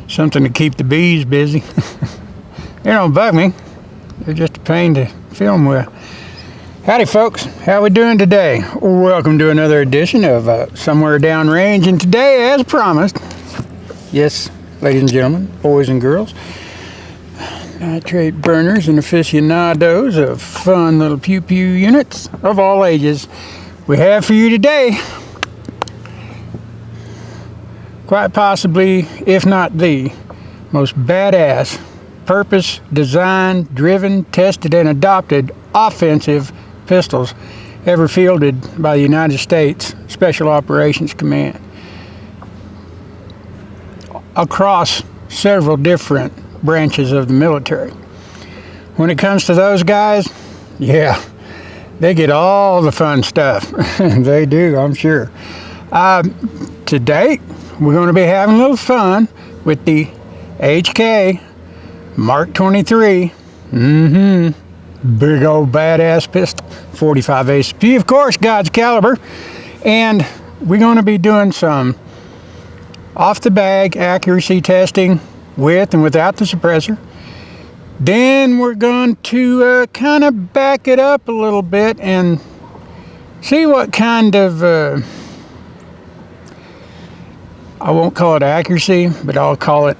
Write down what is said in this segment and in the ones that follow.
Something to keep the bees busy. They don't bug me. They're just a pain to film with. Howdy folks, how we doing today? Welcome to another edition of Somewhere Downrange, and today, as promised, yes, ladies and gentlemen, boys and girls, nitrate burners and aficionados of fun little pew-pew units of all ages, we have for you today, quite possibly, if not the most badass, purpose, designed, driven, tested, and adopted offensive pistols ever fielded by the United States Special Operations Command across several different branches of the military. When it comes to those guys, yeah, they get all the fun stuff. They do, I'm sure. Today, we're going to be having a little fun with the HK Mark 23. Big old badass pistol, 45 ACP, of course, God's caliber. And we're going to be doing some off the bag accuracy testing with and without the suppressor. Then we're going to kind of back it up a little bit and see what kind of I won't call it accuracy, but I'll call it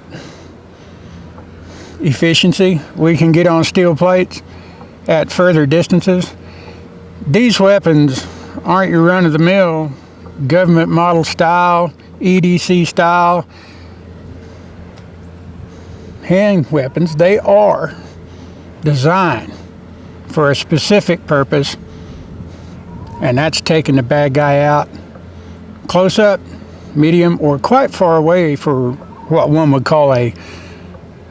efficiency we can get on steel plates at further distances. These weapons aren't your run-of-the-mill government model style, EDC style hand weapons. They are designed for a specific purpose, and that's taking the bad guy out close up, medium, or quite far away for what one would call a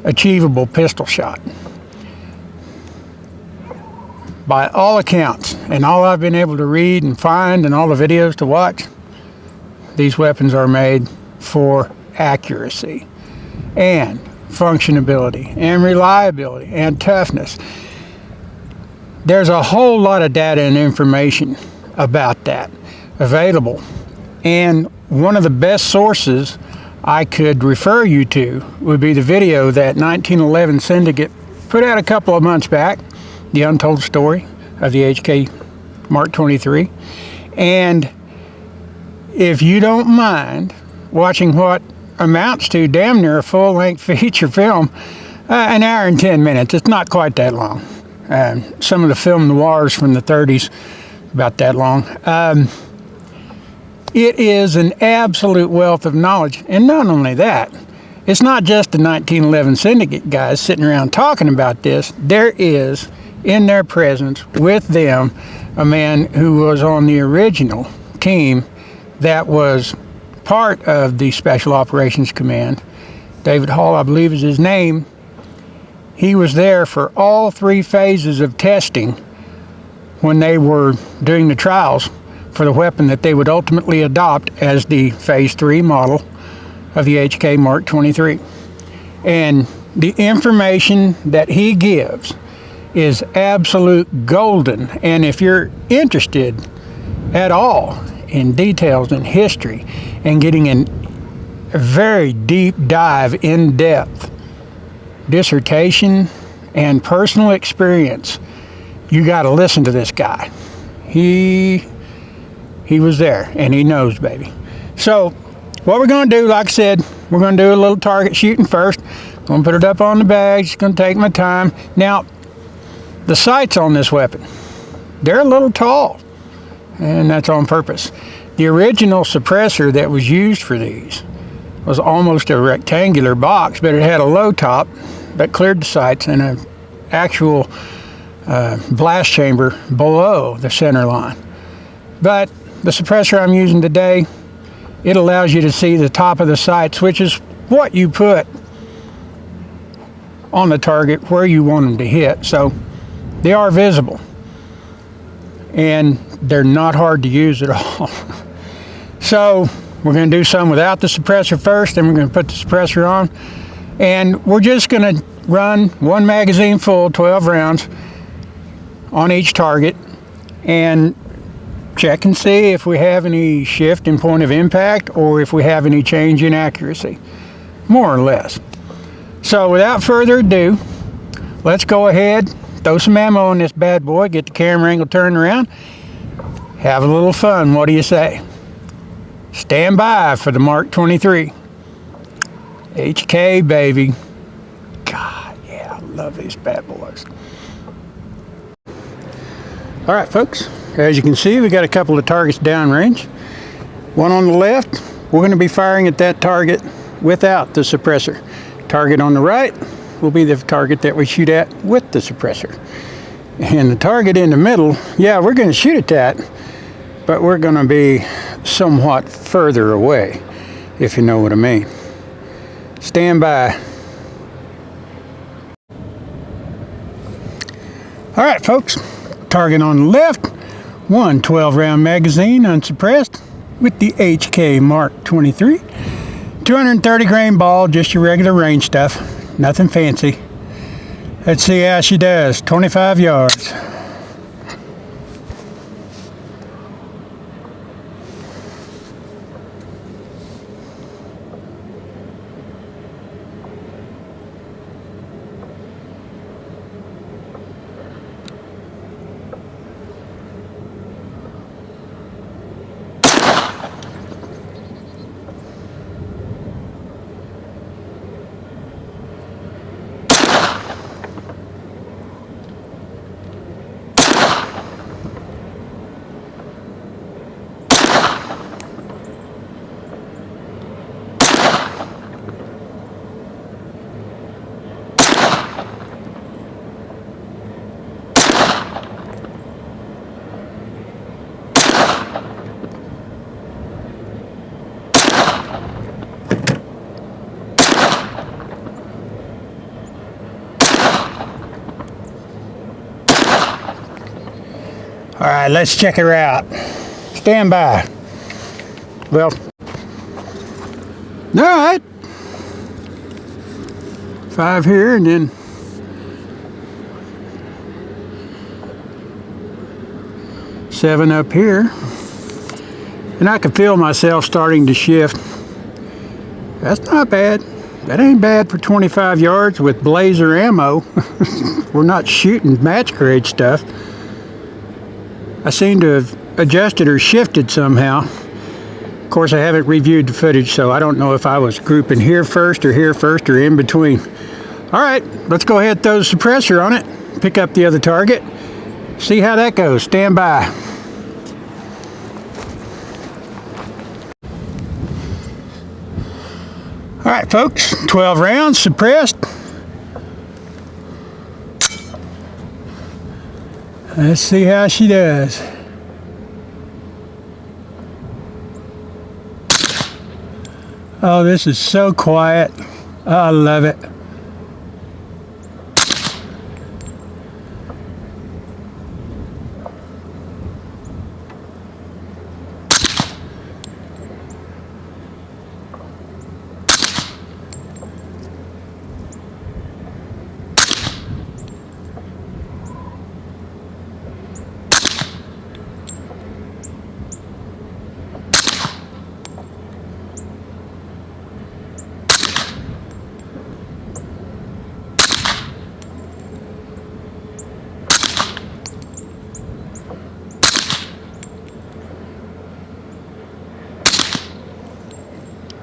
achievable pistol shot. By all accounts, and all I've been able to read and find and all the videos to watch, these weapons are made for accuracy and functionability and reliability and toughness. There's a whole lot of data and information about that available, and one of the best sources I could refer you to would be the video that 1911 Syndicate put out a couple of months back, the untold story of the HK Mark 23. And if you don't mind watching what amounts to damn near a full-length feature film, an hour and 10 minutes, it's not quite that long. Some of the film noirs from the 30s, about that long. It is an absolute wealth of knowledge. And not only that, it's not just the 1911 Syndicate guys sitting around talking about this. There is, in their presence with them, a man who was on the original team that was part of the Special Operations Command. David Hall, I believe, is his name. He was there for all three phases of testing when they were doing the trials for the weapon that they would ultimately adopt as the Phase 3 model of the HK Mark 23. And the information that he gives is absolute golden. And if you're interested at all in details and history and getting a very deep dive, in-depth dissertation and personal experience, you got to listen to this guy. He was there, and he knows, baby. So what we're going to do, like I said, we're going to do a little target shooting first. I'm going to put it up on the bag. Just going to take my time. Now, the sights on this weapon, they're a little tall, and that's on purpose. The original suppressor that was used for these was almost a rectangular box, but it had a low top that cleared the sights and an actual blast chamber below the center line. But the suppressor I'm using today, it allows you to see the top of the sights, which is what you put on the target where you want them to hit. So they are visible, and they're not hard to use at all. So we're going to do some without the suppressor first, then we're going to put the suppressor on, and we're just going to run one magazine full, 12 rounds on each target, and check and see if we have any shift in point of impact or if we have any change in accuracy, more or less. So without further ado, let's go ahead, throw some ammo on this bad boy, get the camera angle turned around, have a little fun. What do you say? Stand by for the Mark 23. HK, baby. God, yeah, I love these bad boys. All right, folks, as you can see, we got a couple of targets downrange. One on the left, we're going to be firing at that target without the suppressor. Target on the right will be the target that we shoot at with the suppressor. And the target in the middle, yeah, we're going to shoot at that, but we're going to be somewhat further away, if you know what I mean. Stand by. All right, folks, target on the left, one 12-round magazine, unsuppressed, with the HK Mark 23. 230 grain ball, just your regular range stuff, nothing fancy. Let's see how she does. 25 yards. All right, let's check her out. Stand by. Well, all right. 5 here and then 7 up here. And I can feel myself starting to shift. That's not bad. That ain't bad for 25 yards with blazer ammo. We're not shooting match grade stuff. I seem to have adjusted or shifted somehow. Of course, I haven't reviewed the footage, so I don't know if I was grouping here first or in between. All right, let's go ahead and throw the suppressor on it, pick up the other target, see how that goes. Stand by. All right, folks, 12 rounds, suppressed. Let's see how she does. Oh, this is so quiet. I love it.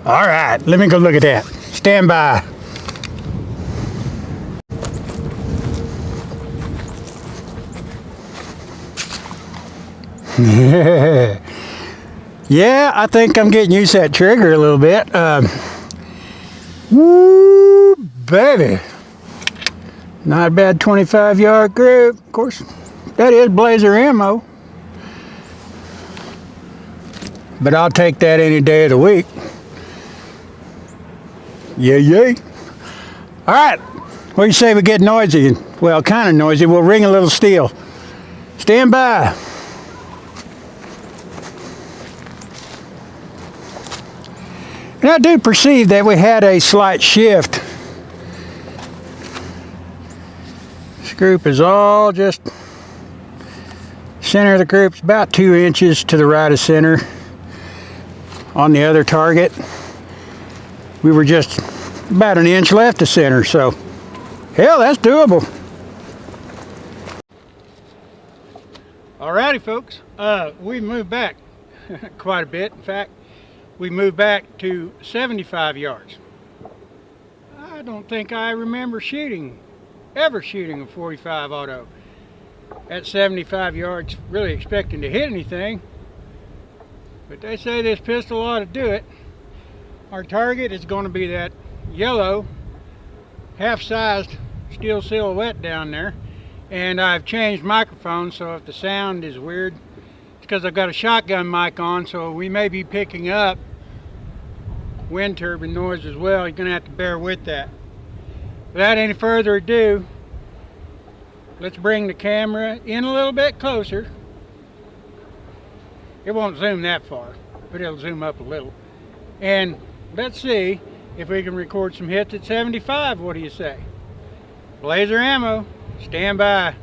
All right, let me go look at that. Stand by. Yeah, I think I'm getting used to that trigger a little bit. Woo, baby. Not a bad 25-yard group. Of course, that is blazer ammo. But I'll take that any day of the week. Yay, yay. All right, what do you say we get noisy? Well, kind of noisy. We'll ring a little steel. Stand by. And I do perceive that we had a slight shift. This group is all just, center of the group's about 2 inches to the right of center. On the other target, we were just about an inch left of center, so hell, that's doable. Alrighty folks, we moved back quite a bit. In fact, we moved back to 75 yards. I don't think I remember ever shooting a 45 auto at 75 yards, really expecting to hit anything. But they say this pistol ought to do it. Our target is going to be that yellow half-sized steel silhouette down there. And I've changed microphones, so if the sound is weird, it's because I've got a shotgun mic on, so we may be picking up wind turbine noise as well. You're going to have to bear with that. Without any further ado, let's bring the camera in a little bit closer. It won't zoom that far, but it'll zoom up a little. And let's see if we can record some hits at 75. What do you say? Laser ammo, stand by.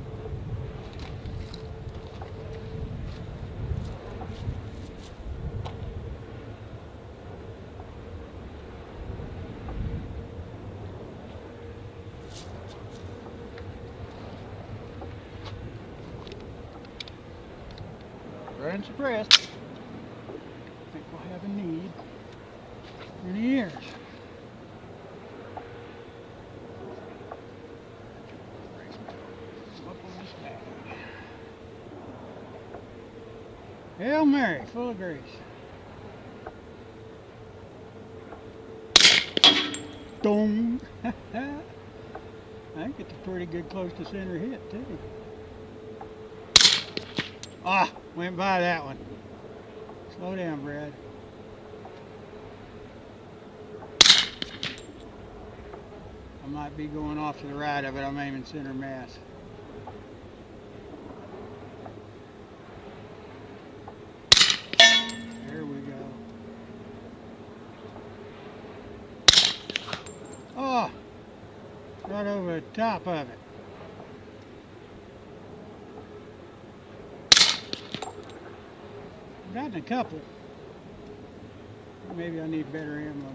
Unsuppressed. I think we'll have a need in the ears. Up on this bag. Hail Mary, full of grace. Dong. I think it's a pretty good close to center hit too. Ah, went by that one. Slow down, Brad. I might be going off to the right of it. I'm aiming center mass. There we go. Oh, right over the top of it. Gotten a couple. Maybe I need better ammo.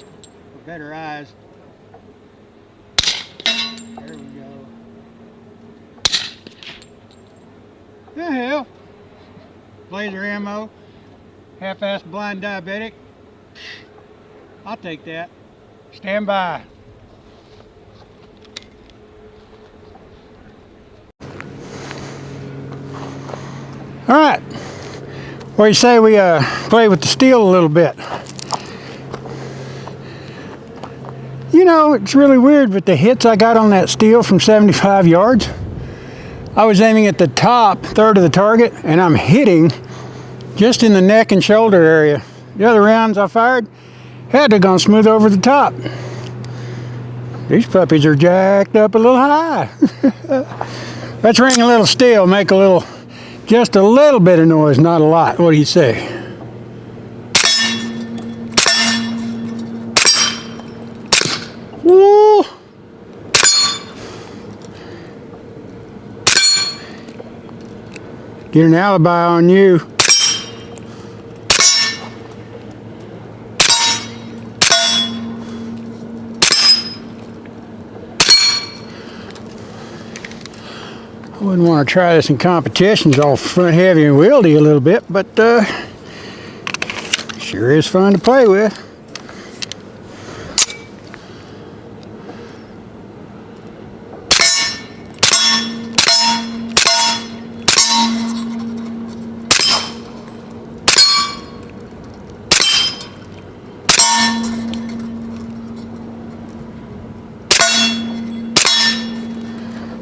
Or better eyes. There we go. The hell. Laser ammo. Half-assed blind diabetic. I'll take that. Stand by. All right, what do you say we play with the steel a little bit? You know, it's really weird with the hits I got on that steel from 75 yards. I was aiming at the top third of the target, and I'm hitting just in the neck and shoulder area. The other rounds I fired had to have gone smooth over the top. These puppies are jacked up a little high. Let's ring a little steel, make a little, just a little bit of noise, not a lot. What do you say? Woo! Get an alibi on you. I wouldn't want to try this in competitions, all front heavy and wieldy a little bit, but sure is fun to play with.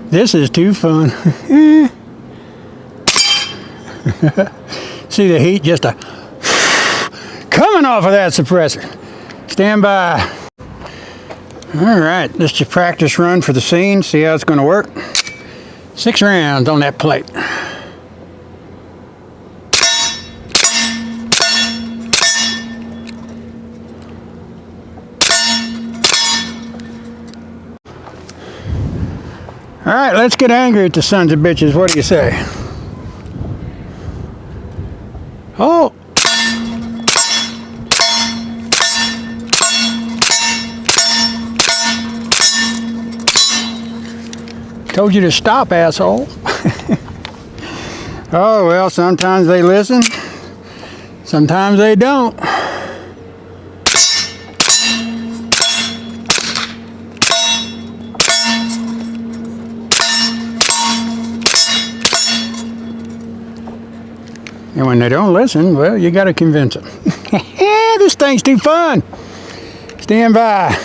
This is too fun. See the heat just coming off of that suppressor. Stand by. All right, this is a practice run for the scene. See how it's going to work. 6 rounds on that plate. All right, let's get angry at the sons of bitches. What do you say? Oh. Told you to stop, asshole. Oh, well, sometimes they listen, sometimes they don't. And when they don't listen, well, you got to convince them. This thing's too fun. Stand by.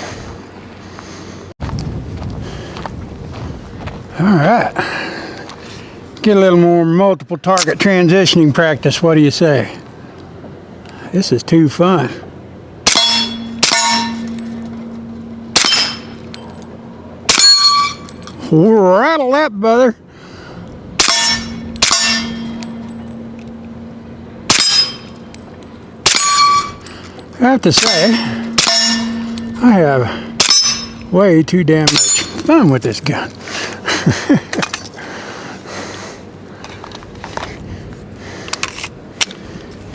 All right. Get a little more multiple target transitioning practice. What do you say? This is too fun. Rattle that, brother. I have to say, I have way too damn much fun with this gun.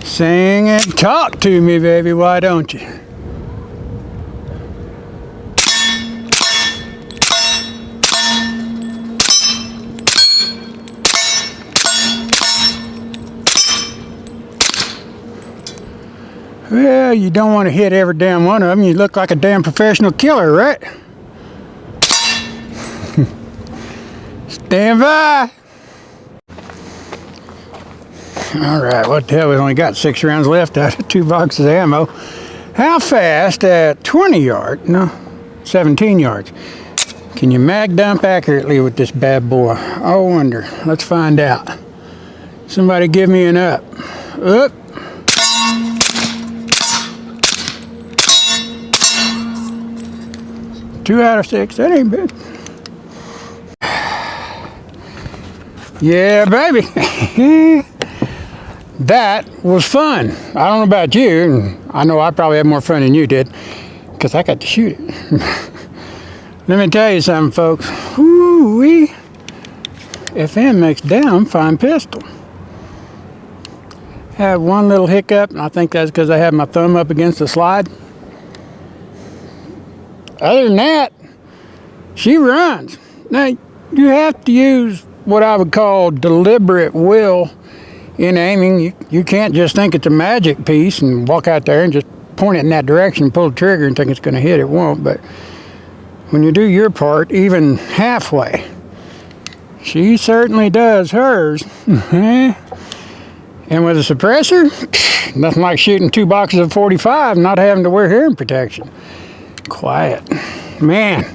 Sing and talk to me, baby, why don't you? Well, you don't want to hit every damn one of them. You look like a damn professional killer, right? Stand by. All right, what the hell? We've only got 6 rounds left out of 2 boxes of ammo. How fast at 20 yards? No, 17 yards. Can you mag dump accurately with this bad boy? I wonder. Let's find out. Somebody give me an up. Up. Two out of 6, that ain't bad. Yeah, baby. That was fun. I don't know about you. I know I probably had more fun than you did, because I got to shoot it. Let me tell you something, folks. Woo-wee. FM makes damn fine pistol. Had one little hiccup, and I think that's because I had my thumb up against the slide. Other than that, she runs. Now, you have to use what I would call deliberate will in aiming. You can't just think it's a magic piece and walk out there and just point it in that direction and pull the trigger and think it's going to hit. It won't. But when you do your part, even halfway, she certainly does hers. And with a suppressor, nothing like shooting 2 boxes of 45 and not having to wear hearing protection. Quiet. Man,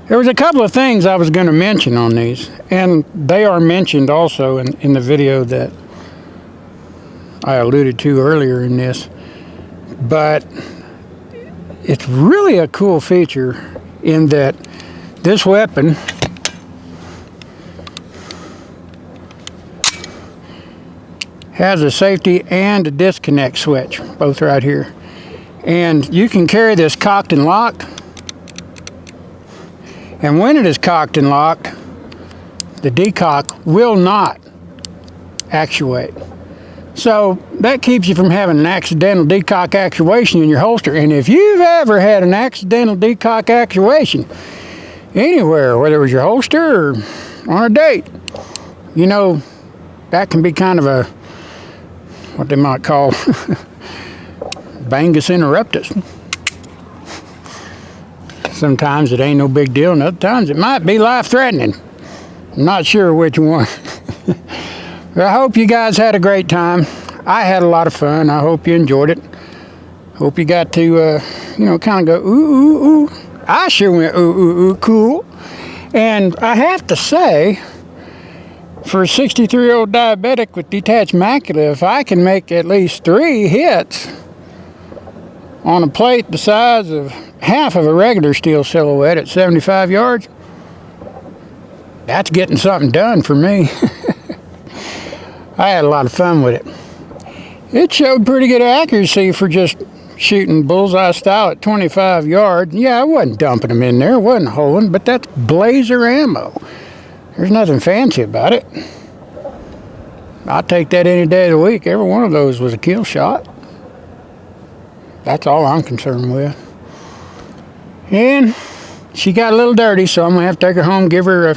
there was a couple of things I was going to mention on these, and they are mentioned also in the video that I alluded to earlier in this, but it's really a cool feature in that this weapon has a safety and a disconnect switch, both right here. And you can carry this cocked and locked. And when it is cocked and locked, the decock will not actuate. So that keeps you from having an accidental decock actuation in your holster. And if you've ever had an accidental decock actuation anywhere, whether it was your holster or on a date, you know, that can be kind of a, what they might call Bangus interruptus. Sometimes it ain't no big deal, and other times it might be life-threatening. I'm not sure which one. But I hope you guys had a great time. I had a lot of fun. I hope you enjoyed it. Hope you got to, you know, kind of go, ooh, ooh, ooh. I sure went, ooh, ooh, ooh, cool. And I have to say, for a 63-year-old diabetic with detached macula, if I can make at least 3 hits on a plate the size of half of a regular steel silhouette at 75 yards, that's getting something done for me. I had a lot of fun with it. It showed pretty good accuracy for just shooting bullseye style at 25 yards. Yeah, I wasn't dumping them in there, wasn't holding, but that's blazer ammo. There's nothing fancy about it. I'll take that any day of the week. Every one of those was a kill shot. That's all I'm concerned with. And she got a little dirty, so I'm going to have to take her home, give her a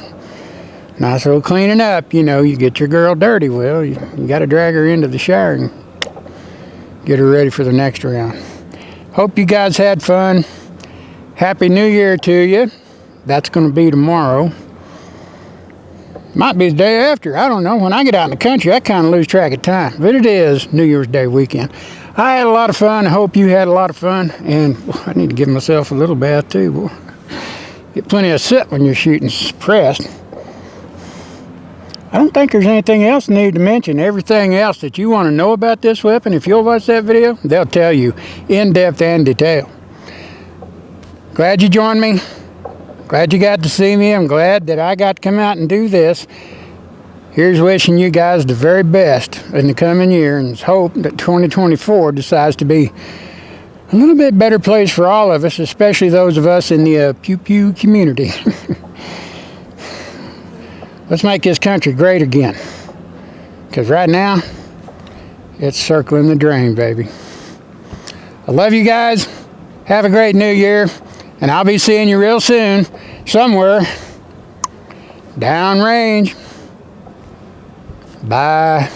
nice little cleaning up. You know, you get your girl dirty, well, you got to drag her into the shower and get her ready for the next round. Hope you guys had fun. Happy New Year to you. That's going to be tomorrow. Might be the day after. I don't know. When I get out in the country, I kind of lose track of time. But it is New Year's Day weekend. I had a lot of fun. I hope you had a lot of fun. And I need to give myself a little bath too. Boy. Get plenty of soot when you're shooting suppressed. I don't think there's anything else I need to mention. Everything else that you want to know about this weapon, if you'll watch that video, they'll tell you in depth and detail. Glad you joined me. Glad you got to see me. I'm glad that I got to come out and do this. Here's wishing you guys the very best in the coming year, and hope that 2024 decides to be a little bit better place for all of us, especially those of us in the pew-pew community. Let's make this country great again. Because right now, it's circling the drain, baby. I love you guys. Have a great New Year. And I'll be seeing you real soon, somewhere downrange. Bye.